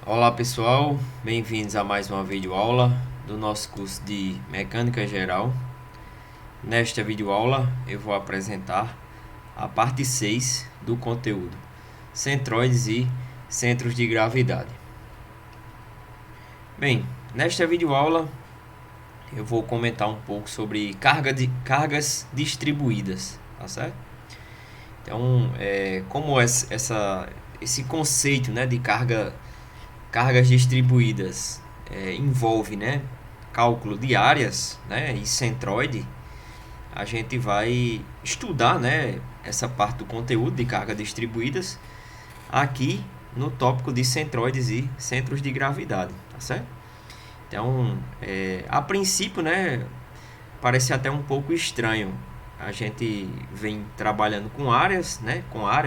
Olá pessoal, bem-vindos a mais uma videoaula do nosso curso de Mecânica Geral. Nesta videoaula eu vou apresentar a parte 6 do conteúdo, centroides e centros de gravidade. Bem, nesta videoaula eu vou comentar um pouco sobre cargas distribuídas, tá certo? Então, como esse conceito, né, de cargas distribuídas envolve, né, cálculo de áreas, né, e centroide, a gente vai estudar, né, essa parte do conteúdo de cargas distribuídas aqui no tópico de centroides e centros de gravidade, tá certo? Então, a princípio, né, parece até um pouco estranho. A gente vem trabalhando com áreas, né,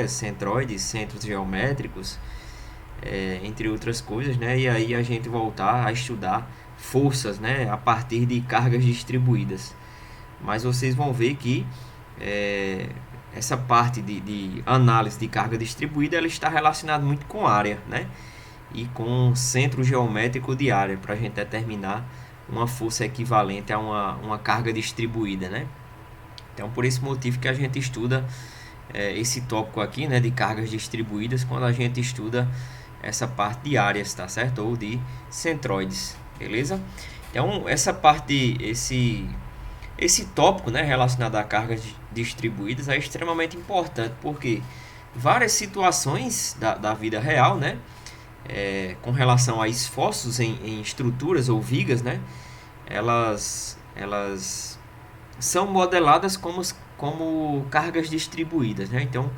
centroides, centros geométricos, entre outras coisas, né? E aí a gente voltar a estudar forças, né? A partir de cargas distribuídas. Mas vocês vão ver que essa parte de análise de carga distribuída ela está relacionada muito com área, né? E com centro geométrico de área para a gente determinar uma força equivalente a uma carga distribuída, né? Então, por esse motivo que a gente estuda esse tópico aqui, né, de cargas distribuídas, quando a gente estuda essa parte de áreas, tá certo? Ou de centroides, beleza? Então, esse tópico, né, relacionado a cargas distribuídas é extremamente importante, porque várias situações da vida real, né, com relação a esforços em estruturas ou vigas, né, elas são modeladas como cargas distribuídas, né? Então,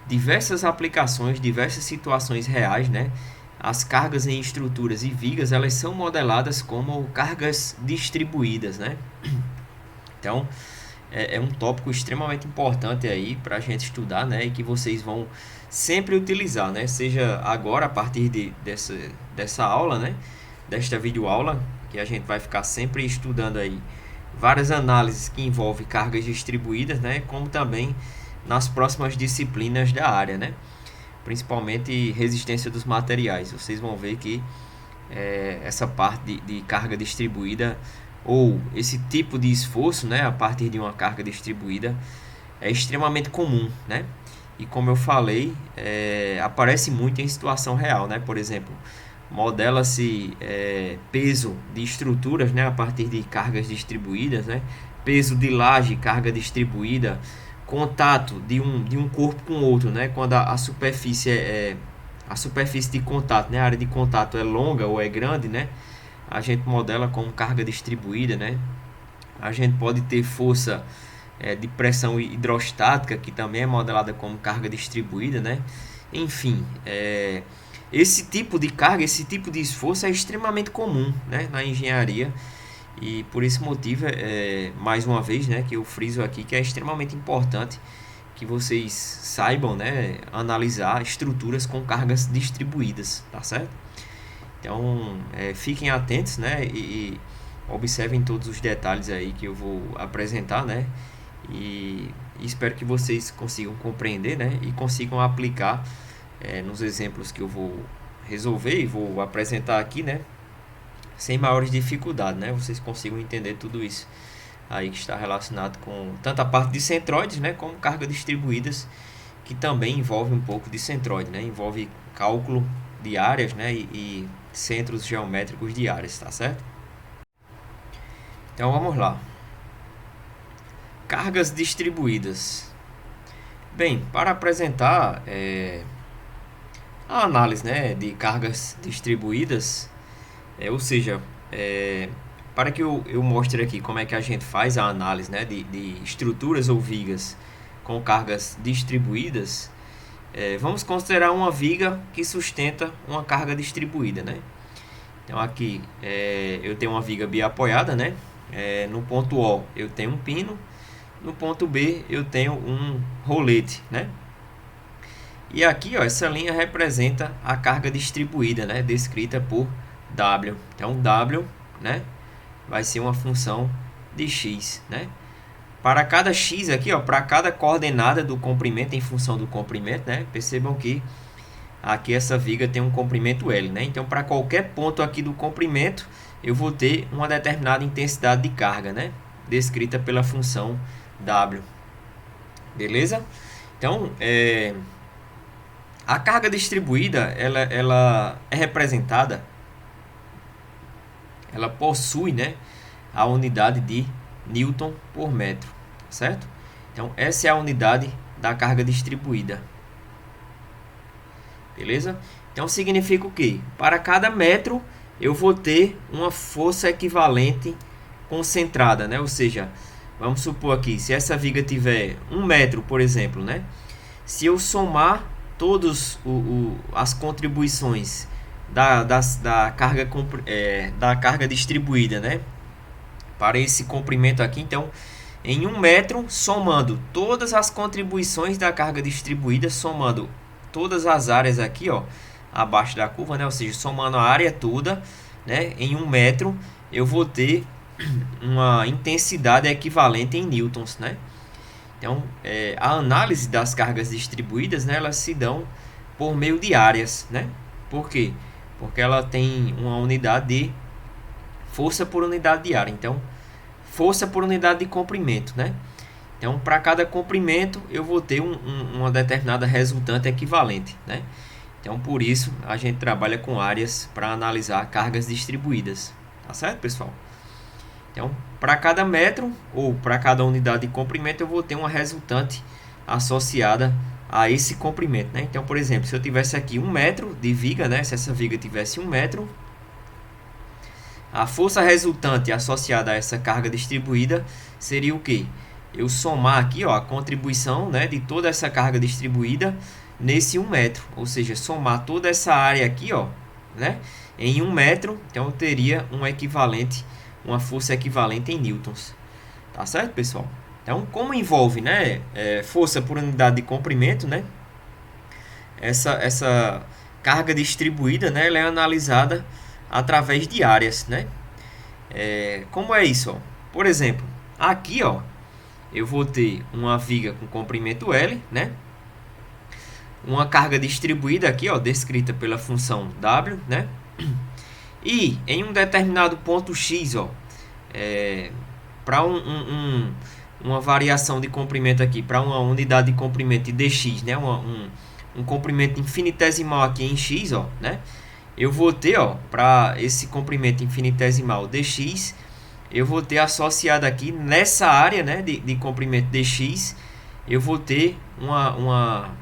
diversas aplicações, diversas situações reais, né? As cargas em estruturas e vigas, elas são modeladas como cargas distribuídas, né? Então, é um tópico extremamente importante aí para a gente estudar, né? E que vocês vão sempre utilizar, né? Seja agora a partir dessa aula, né? Desta videoaula, que a gente vai ficar sempre estudando aí várias análises que envolvem cargas distribuídas, né? Como também nas próximas disciplinas da área, né? Principalmente resistência dos materiais. Vocês vão ver que essa parte de carga distribuída ou esse tipo de esforço, né, a partir de uma carga distribuída é extremamente comum, né? E como eu falei, aparece muito em situação real, né? Por exemplo, modela-se peso de estruturas, né, a partir de cargas distribuídas, né? Peso de laje, carga distribuída, contato de um corpo com outro, né? Quando a superfície de contato, né, a área de contato é longa ou é grande, né? A gente modela como carga distribuída, né? A gente pode ter força de pressão hidrostática, que também é modelada como carga distribuída, né? Enfim, esse tipo de carga, esse tipo de esforço é extremamente comum, né, na engenharia. E por esse motivo, mais uma vez, né, que eu friso aqui que é extremamente importante que vocês saibam, né, analisar estruturas com cargas distribuídas, tá certo? Então, fiquem atentos, né, e observem todos os detalhes aí que eu vou apresentar, né, e espero que vocês consigam compreender, né, e consigam aplicar nos exemplos que eu vou resolver e vou apresentar aqui, né, sem maiores dificuldades, né, vocês consigam entender tudo isso aí que está relacionado com tanto a parte de centroides, né, como cargas distribuídas, que também envolve um pouco de centroide, né, envolve cálculo de áreas, né, e centros geométricos de áreas, tá certo? Então vamos lá. Cargas distribuídas. Bem, para apresentar a análise, né, de cargas distribuídas, ou seja, para que eu mostre aqui como é que a gente faz a análise, né, de estruturas ou vigas com cargas distribuídas, vamos considerar uma viga que sustenta uma carga distribuída, né? Então aqui eu tenho uma viga biapoiada, né? No ponto O eu tenho um pino, no ponto B eu tenho um rolete, né? E aqui, ó, essa linha representa a carga distribuída, né? Descrita por W. Então W, né, vai ser uma função de x, né? Para cada x aqui, ó, para cada coordenada do comprimento em função do comprimento, né? Percebam que aqui essa viga tem um comprimento L, né? Então, para qualquer ponto aqui do comprimento, eu vou ter uma determinada intensidade de carga, né? Descrita pela função W. Beleza? Então, a carga distribuída, ela é representada, ela possui, né, a unidade de Newton por metro, certo? Então, essa é a unidade da carga distribuída. Beleza? Então, significa o quê? Para cada metro, eu vou ter uma força equivalente concentrada, né? Ou seja, vamos supor aqui, se essa viga tiver 1 metro, por exemplo, né? Se eu somar todas as contribuições da carga distribuída, né, para esse comprimento aqui, então, em 1 metro, somando todas as contribuições da carga distribuída, somando todas as áreas aqui, ó, abaixo da curva, né, ou seja, somando a área toda, né, em 1 metro, eu vou ter uma intensidade equivalente em newtons, né? Então, a análise das cargas distribuídas, né, elas se dão por meio de áreas, né? Por quê? Porque ela tem uma unidade de força por unidade de área. Então, força por unidade de comprimento, né? Então, para cada comprimento, eu vou ter uma determinada resultante equivalente, né? Então, por isso, a gente trabalha com áreas para analisar cargas distribuídas. Tá certo, pessoal? Então, para cada metro ou para cada unidade de comprimento, eu vou ter uma resultante associada a esse comprimento, né? Então, por exemplo, se eu tivesse aqui 1 metro de viga, né? Se essa viga tivesse 1 metro, a força resultante associada a essa carga distribuída seria o quê? Eu somar aqui, ó, a contribuição, né, de toda essa carga distribuída nesse 1 metro. Ou seja, somar toda essa área aqui, ó, né, em 1 metro. Então, eu teria um equivalente, uma força equivalente em newtons. Tá certo, pessoal? Então, como envolve, né, força por unidade de comprimento, né, essa carga distribuída, né, ela é analisada através de áreas, né? Como é isso? Ó? Por exemplo, aqui, ó, eu vou ter uma viga com comprimento L, né? Uma carga distribuída aqui, ó, descrita pela função W, né? E em um determinado ponto X, ó, para uma variação de comprimento aqui, para uma unidade de comprimento de dx, né? Um comprimento infinitesimal aqui em x, ó, né? Eu vou ter, ó, para esse comprimento infinitesimal dx, eu vou ter associado aqui nessa área, né, de comprimento dx, eu vou ter uma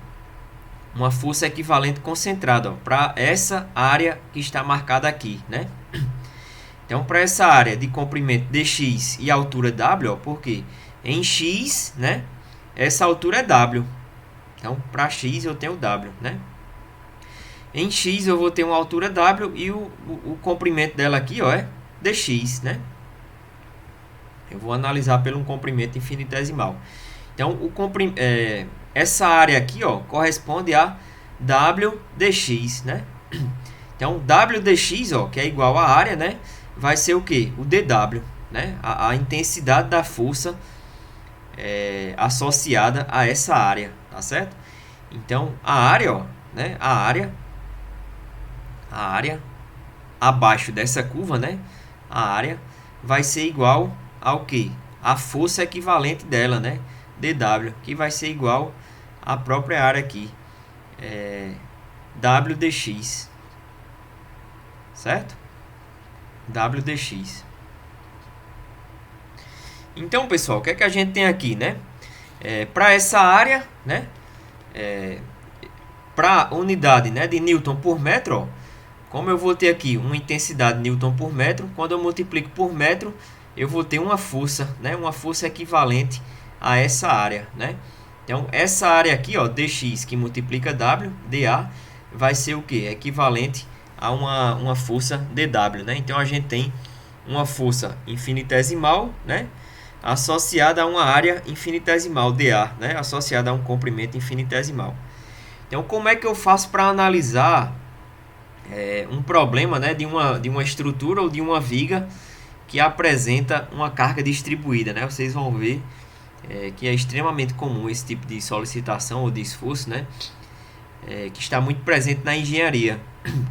força equivalente concentrada para essa área que está marcada aqui, né? Então, para essa área de comprimento dx e altura w, ó, porque em x, né, essa altura é w. Então, para x eu tenho w, né? Em x eu vou ter uma altura w e o comprimento dela aqui, ó, é dx, né? Eu vou analisar pelo comprimento infinitesimal. Então, essa área aqui, ó, corresponde a w dx, né? Então, w dx, ó, que é igual à área, né, vai ser o que? O dw, né? A intensidade da força associada a essa área, tá certo? Então, a área, ó, né, a área abaixo dessa curva, né, a área vai ser igual ao que? A força equivalente dela, né, dw, que vai ser igual à própria área aqui, w dx, certo? W dx. Então, pessoal, o que é que a gente tem aqui, né? Para essa área, né? Para unidade, né, de Newton por metro, ó, como eu vou ter aqui uma intensidade Newton por metro, quando eu multiplico por metro, eu vou ter uma força, né? Uma força equivalente a essa área, né? Então, essa área aqui, ó, dx, que multiplica w, dA, vai ser o que? Equivalente a uma força dW, né? Então, a gente tem uma força infinitesimal, né, associada a uma área infinitesimal, dA, né, associada a um comprimento infinitesimal. Então, como é que eu faço para analisar um problema, né, de uma estrutura ou de uma viga que apresenta uma carga distribuída, né? Vocês vão ver que é extremamente comum esse tipo de solicitação ou de esforço, né? que está muito presente na engenharia,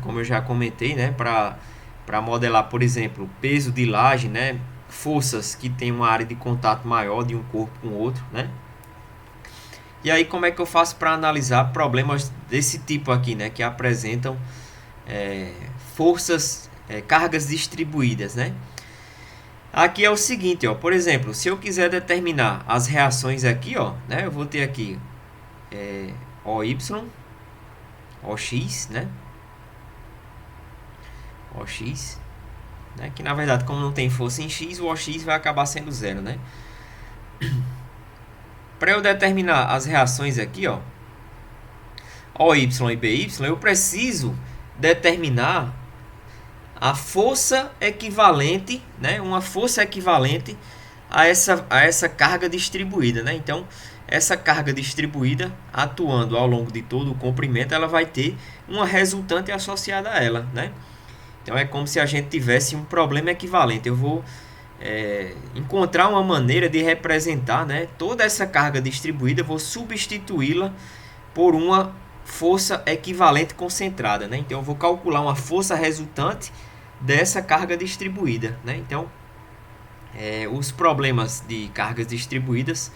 como eu já comentei, né, para modelar, por exemplo, peso de laje, né, forças que tem uma área de contato maior de um corpo com o outro, né? E aí como é que eu faço para analisar problemas desse tipo aqui, né, que apresentam forças, cargas distribuídas, né? Aqui é o seguinte, ó, por exemplo, se eu quiser determinar as reações aqui, ó, né, eu vou ter aqui OY, OX, né? OX, né? Que na verdade, como não tem força em X, o OX vai acabar sendo zero, né? Para eu determinar as reações aqui, ó, OY e BY, eu preciso determinar a força equivalente, né? Uma força equivalente a essa carga distribuída, né? Então, essa carga distribuída atuando ao longo de todo o comprimento, ela vai ter uma resultante associada a ela, né? Então, é como se a gente tivesse um problema equivalente. Eu vou encontrar uma maneira de representar, né, toda essa carga distribuída, vou substituí-la por uma força equivalente concentrada, né? Então, eu vou calcular uma força resultante dessa carga distribuída, né? Então, os problemas de cargas distribuídas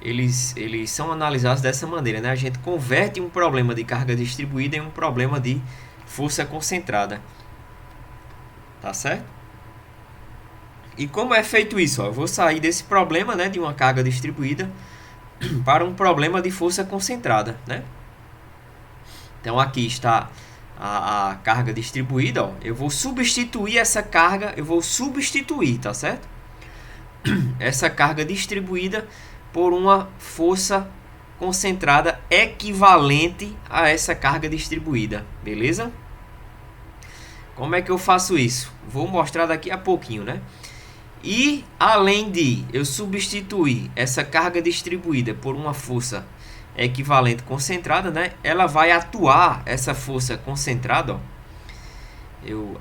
eles são analisados dessa maneira, né? A gente converte um problema de carga distribuída em um problema de força concentrada, tá certo? E como é feito isso? Ó, eu vou sair desse problema, né, de uma carga distribuída para um problema de força concentrada, né? Então aqui está a carga distribuída, ó. Eu vou substituir essa carga, tá certo? Essa carga distribuída por uma força concentrada equivalente a essa carga distribuída, beleza? Como é que eu faço isso? Vou mostrar daqui a pouquinho, né? E além de eu substituir essa carga distribuída por uma força equivalente concentrada, né? Ela vai atuar, essa força concentrada, ó,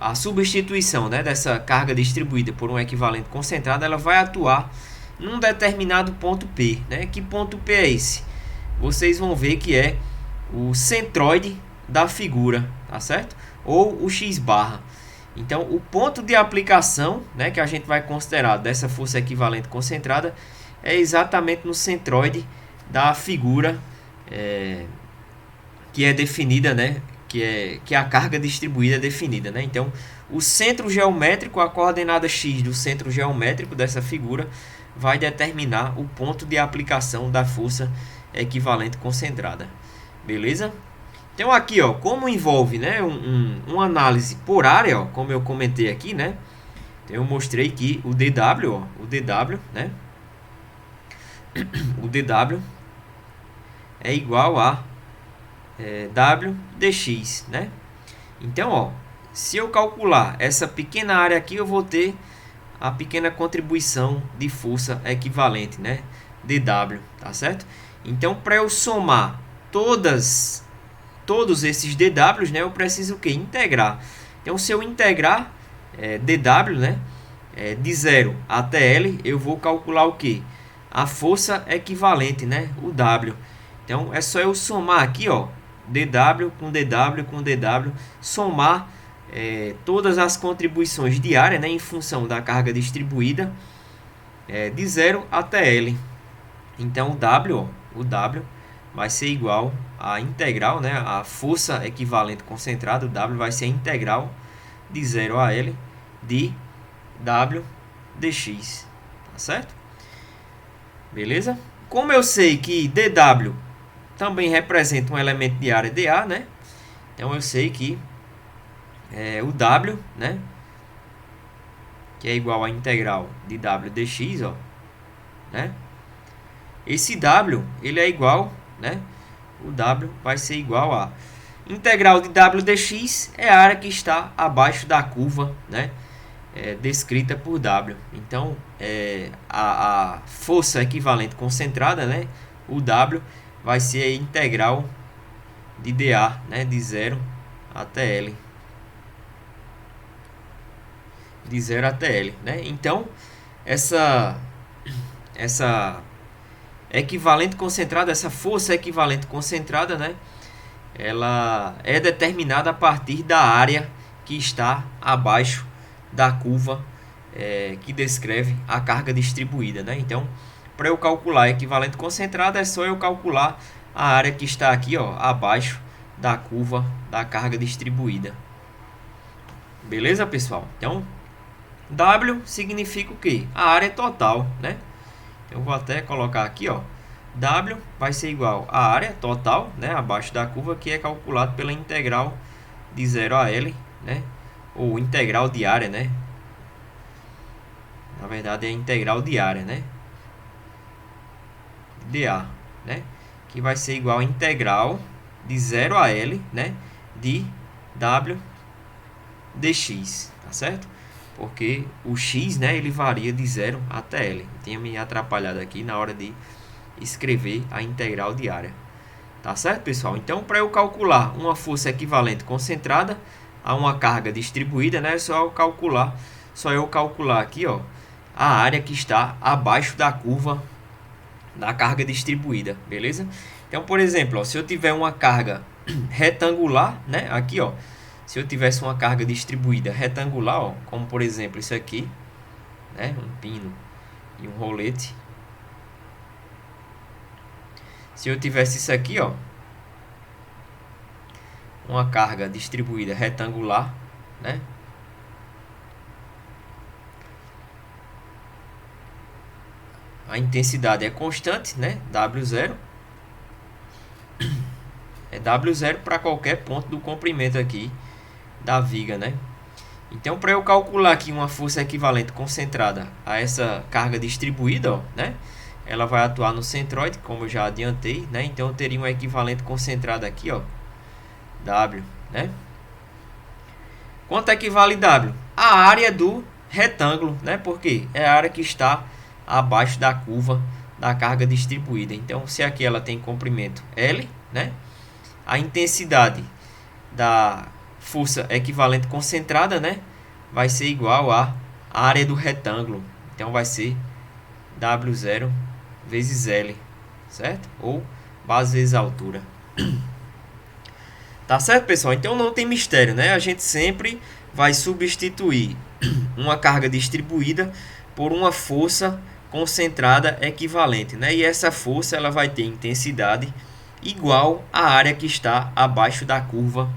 a substituição, né, dessa carga distribuída por um equivalente concentrado, ela vai atuar num determinado ponto P, né? Que ponto P é esse? Vocês vão ver que é o centroide da figura, tá certo? Ou o X barra. Então, o ponto de aplicação, né, que a gente vai considerar dessa força equivalente concentrada é exatamente no centroide da figura que é definida, né, que a carga distribuída é definida, né? Então, o centro geométrico, a coordenada x do centro geométrico dessa figura vai determinar o ponto de aplicação da força equivalente concentrada. Beleza? Então aqui, ó, como envolve, né, uma análise por área, ó, como eu comentei aqui, né? Então, eu mostrei que o DW, ó, o DW, né? O DW é igual a W dx, né? Então, ó, se eu calcular essa pequena área aqui, eu vou ter a pequena contribuição de força equivalente, né? dW, tá certo? Então, para eu somar todos esses dWs, né, eu preciso o quê? Integrar. Então, se eu integrar dW, né, de 0 até L, eu vou calcular o quê? A força equivalente, né, o W. Então, é só eu somar aqui, ó, dW com dW com dW, somar todas as contribuições de área, né, em função da carga distribuída, de 0 até L. Então, o W vai ser igual à integral, né, a força equivalente concentrada, o W vai ser a integral de 0 a L de W dx, tá certo? Beleza? Como eu sei que dW também representa um elemento de área dA, né? Então eu sei que o W, né, que é igual à integral de W dx, ó, né? Esse W, ele é igual, né? O W vai ser igual a integral de W dx é a área que está abaixo da curva, né? Descrita por W. Então, a força equivalente concentrada, né? O W vai ser a integral de dA, né? De 0 até L. De 0 até L, né? Então, essa equivalente concentrada, essa força equivalente concentrada, né, ela é determinada a partir da área que está abaixo da curva que descreve a carga distribuída, né? Então, para eu calcular equivalente concentrada, é só eu calcular a área que está aqui, ó, abaixo da curva da carga distribuída. Beleza, pessoal? Então, W significa o quê? A área total, né? Eu vou até colocar aqui, ó. W vai ser igual à área total, né, abaixo da curva, que é calculado pela integral de 0 a L, né? Ou integral de área, né? Na verdade é integral de área, né? dA, né? Que vai ser igual a integral de 0 a L, né? De W dx, tá certo? Porque o x, né, ele varia de 0 até L. Tinha me atrapalhado aqui na hora de escrever a integral de área. Tá certo, pessoal? Então, para eu calcular uma força equivalente concentrada a uma carga distribuída, né, é só eu calcular aqui, ó, a área que está abaixo da curva da carga distribuída, beleza? Então, por exemplo, ó, se eu tiver uma carga retangular, né, aqui, ó, se eu tivesse uma carga distribuída retangular, ó, como por exemplo isso aqui, né, um pino e um rolete. Se eu tivesse isso aqui, ó, uma carga distribuída retangular, né? A intensidade é constante, né? W0. É W0 para qualquer ponto do comprimento aqui da viga, né? Então, para eu calcular aqui uma força equivalente concentrada a essa carga distribuída, ó, né? Ela vai atuar no centroide, como eu já adiantei, né? Então, eu teria um equivalente concentrado aqui, ó, W, né? Quanto equivale W? A área do retângulo, né? Porque é a área que está abaixo da curva da carga distribuída. Então, se aqui ela tem comprimento L, né? A intensidade da força equivalente concentrada, né, vai ser igual à área do retângulo. Então, vai ser W0 vezes L, certo? Ou base vezes altura. Tá certo, pessoal? Então, não tem mistério, né? A gente sempre vai substituir uma carga distribuída por uma força concentrada equivalente, né? E essa força ela vai ter intensidade igual à área que está abaixo da curva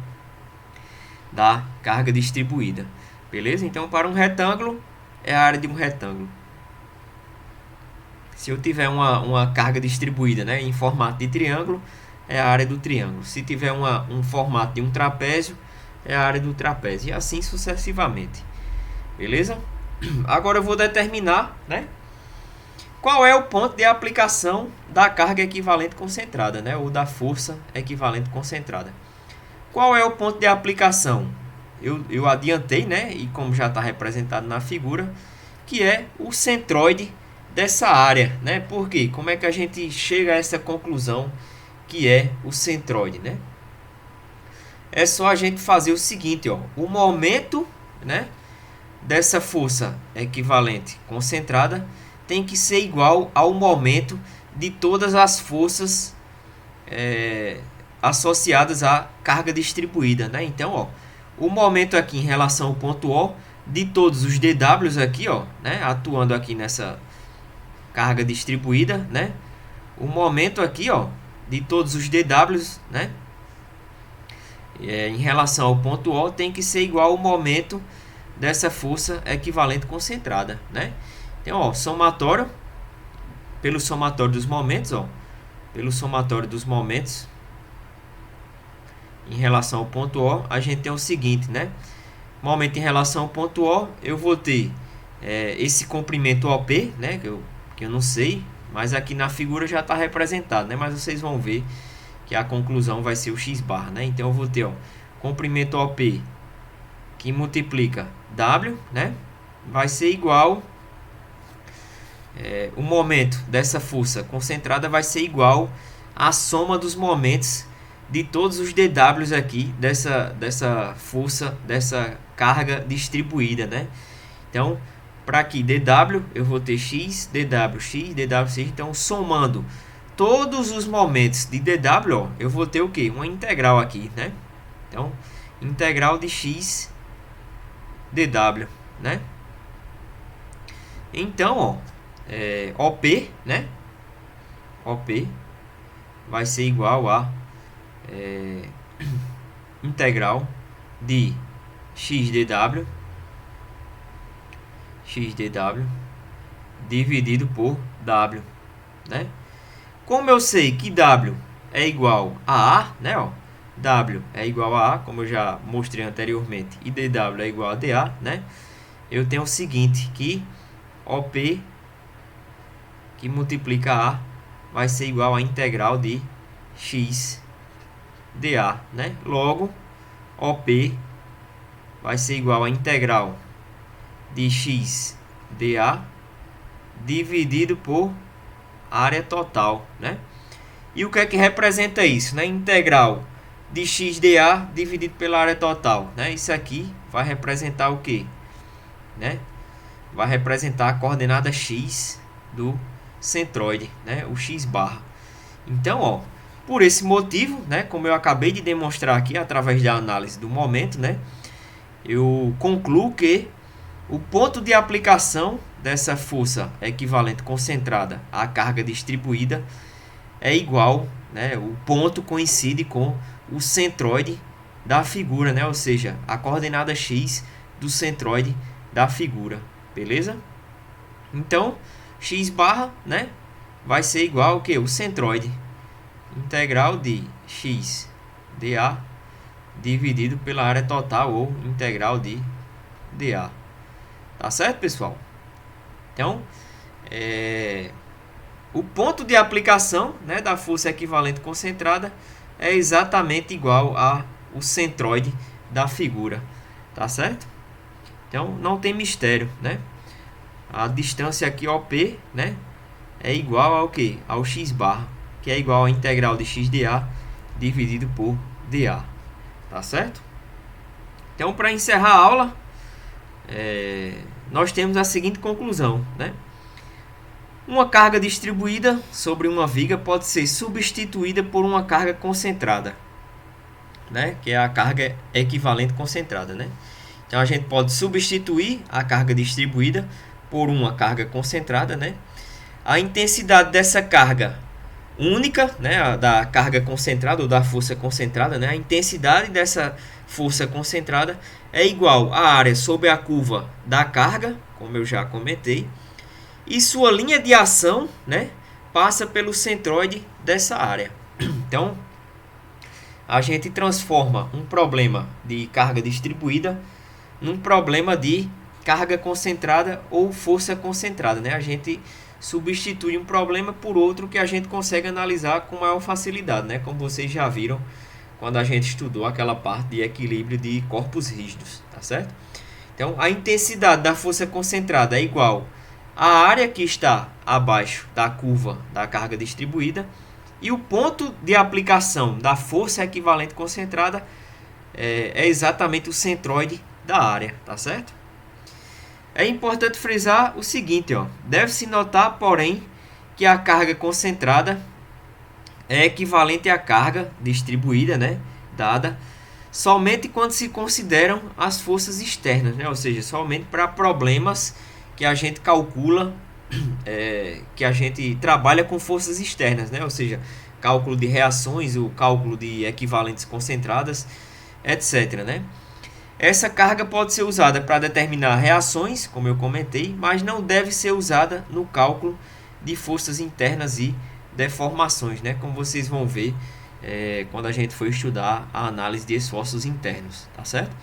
da carga distribuída. Beleza? Então, para um retângulo, é a área de um retângulo. Se eu tiver uma carga distribuída, né, em formato de triângulo, é a área do triângulo. Se tiver um formato de um trapézio, é a área do trapézio. E assim sucessivamente. Beleza? Agora eu vou determinar, né, qual é o ponto de aplicação da carga equivalente concentrada, né, ou da força equivalente concentrada. Qual é o ponto de aplicação? Eu adiantei, né, e como já está representado na figura, que é o centroide dessa área, né? Por quê? Como é que a gente chega a essa conclusão que é o centroide, né? É só a gente fazer o seguinte, ó, o momento, né, dessa força equivalente concentrada tem que ser igual ao momento de todas as forças associadas à carga distribuída, né? Então, ó, o momento aqui em relação ao ponto O de todos os DWs aqui, ó, né, atuando aqui nessa carga distribuída, né? O momento aqui, ó, de todos os DWs, né, em relação ao ponto O tem que ser igual ao momento dessa força equivalente concentrada, né? Então, ó, somatório, pelo somatório dos momentos, ó, pelo somatório dos momentos em relação ao ponto O, a gente tem o seguinte, né? Momento em relação ao ponto O, eu vou ter esse comprimento OP, né? Que eu não sei, mas aqui na figura já está representado, né? Mas vocês vão ver que a conclusão vai ser o x bar, né? Então eu vou ter, ó, comprimento OP que multiplica W, né? Vai ser igual o momento dessa força concentrada vai ser igual à soma dos momentos de todos os DWs aqui dessa força, dessa carga distribuída, né? Então, para aqui DW eu vou ter x, DW, x, DW, x. Então, somando todos os momentos de dw, ó, eu vou ter o quê? Uma integral aqui, né? Então, integral de x dw, né? Então, ó, OP, né? OP vai ser igual a integral de x dw dividido por w, né? Como eu sei que w é igual a A, né, ó, w é igual a A, como eu já mostrei anteriormente, e dw é igual a dA, né? Eu tenho o seguinte, que OP que multiplica A vai ser igual a integral de x dA, né? Logo, OP vai ser igual a integral de x dA dividido por área total, né? E o que é que representa isso, né? Integral de x dA dividido pela área total, né? Isso aqui vai representar o quê? Né? Vai representar a coordenada x do centroide, né? O x barra. Então, ó, por esse motivo, né, como eu acabei de demonstrar aqui através da análise do momento, né, eu concluo que o ponto de aplicação dessa força equivalente concentrada à carga distribuída é igual, né, o ponto coincide com o centroide da figura, né, ou seja, a coordenada x do centroide da figura, beleza? Então, x barra, né, vai ser igual ao que? O centroide. Integral de x dA dividido pela área total, ou integral de dA. Tá certo, pessoal? Então, o ponto de aplicação, né, da força equivalente concentrada é exatamente igual ao centroide da figura. Tá certo? Então, não tem mistério, né? A distância aqui, OP, né, é igual ao que? Ao x barra, que é igual a integral de x dA dividido por dA. Tá certo? Então, para encerrar a aula, nós temos a seguinte conclusão, né? Uma carga distribuída sobre uma viga pode ser substituída por uma carga concentrada, né? Que é a carga equivalente concentrada, né? Então, a gente pode substituir a carga distribuída por uma carga concentrada, né? A intensidade dessa carga única, né, da carga concentrada ou da força concentrada, né, a intensidade dessa força concentrada é igual à área sobre a curva da carga, como eu já comentei, e sua linha de ação, né, passa pelo centroide dessa área. Então, a gente transforma um problema de carga distribuída num problema de carga concentrada ou força concentrada, né? A gente substitui um problema por outro que a gente consegue analisar com maior facilidade, né? Como vocês já viram quando a gente estudou aquela parte de equilíbrio de corpos rígidos, tá certo? Então, a intensidade da força concentrada é igual à área que está abaixo da curva da carga distribuída, e o ponto de aplicação da força equivalente concentrada é exatamente o centroide da área, tá certo? É importante frisar o seguinte, ó, deve-se notar, porém, que a carga concentrada é equivalente à carga distribuída, né, dada, somente quando se consideram as forças externas, né, ou seja, somente para problemas que a gente calcula, que a gente trabalha com forças externas, né, ou seja, cálculo de reações, o cálculo de equivalentes concentradas, etc., né. Essa carga pode ser usada para determinar reações, como eu comentei, mas não deve ser usada no cálculo de forças internas e deformações, né? Como vocês vão ver quando a gente for estudar a análise de esforços internos, tá certo?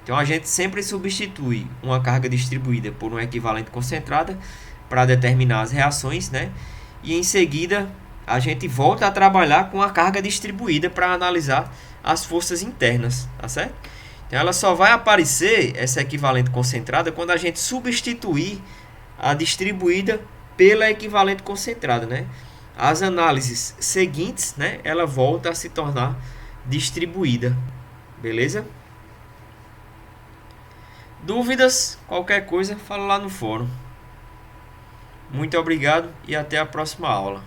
Então, a gente sempre substitui uma carga distribuída por uma equivalente concentrada para determinar as reações, né? E em seguida, a gente volta a trabalhar com a carga distribuída para analisar as forças internas, tá certo? Então, ela só vai aparecer, essa equivalente concentrada, quando a gente substituir a distribuída pela equivalente concentrada, né? As análises seguintes, né, ela volta a se tornar distribuída, beleza? Dúvidas? Qualquer coisa, fala lá no fórum. Muito obrigado e até a próxima aula.